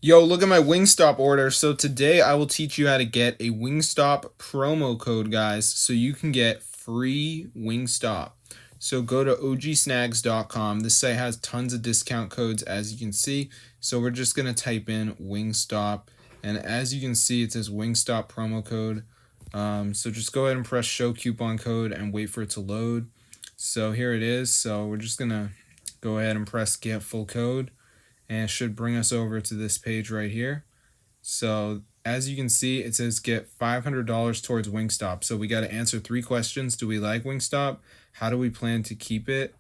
Yo, look at my Wingstop order. So today I will teach you how to get a Wingstop promo code, guys, so you can get free Wingstop. So go to ogsnags.com. This site has tons of discount codes, as you can see. So we're just going to type in Wingstop. And as you can see, it says Wingstop promo code. So just go ahead and press show coupon code and wait for it to load. So here it is. So we're just going to go ahead and press get full code, and it should bring us over to this page right here. So as you can see, it says get $500 towards Wingstop. So we got to answer 3 questions. Do we like Wingstop? How do we plan to keep it?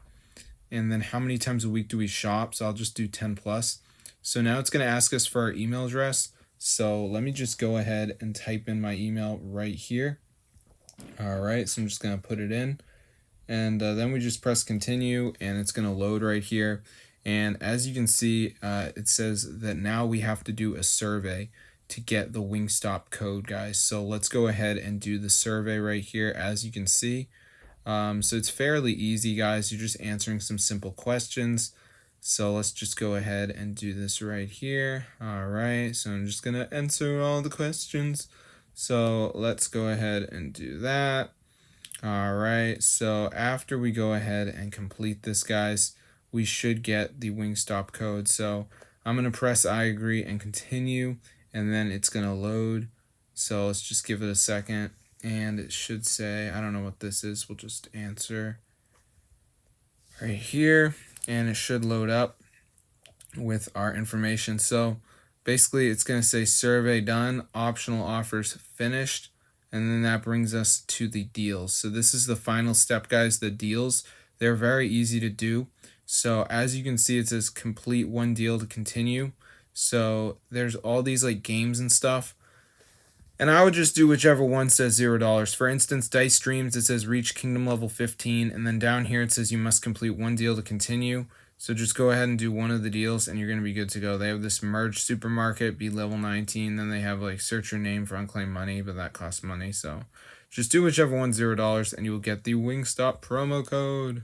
And then how many times a week do we shop? So I'll just do 10 plus. So now it's going to ask us for our email address. So let me just go ahead and type in my email right here. All right, so I'm just going to put it in. And then we just press continue, and it's going to load right here. And as you can see, it says that now we have to do a survey to get the Wingstop code, guys. So let's go ahead and do the survey right here, as you can see. So it's fairly easy, guys. You're just answering some simple questions. So let's just go ahead and do this right here. All right, so I'm just going to answer all the questions. So let's go ahead and do that. All right, so after we go ahead and complete this, guys, we should get the Wingstop code. So I'm going to press I agree and continue, and then it's going to load. So let's just give it a second, and it should say, I don't know what this is. We'll just answer right here, and it should load up with our information. So basically, it's going to say survey done, optional offers finished. And then that brings us to the deals. So this is the final step, guys, the deals. They're very easy to do. So as you can see, it says complete one deal to continue. So there's all these like games and stuff. And I would just do whichever one says $0. For instance, Dice Streams, it says reach kingdom level 15. And then down here, it says you must complete one deal to continue. So just go ahead and do one of the deals and you're going to be good to go. They have this merge supermarket, be level 19. Then they have like search your name for unclaimed money, but that costs money. So just do whichever one's $0 and you will get the Wingstop promo code.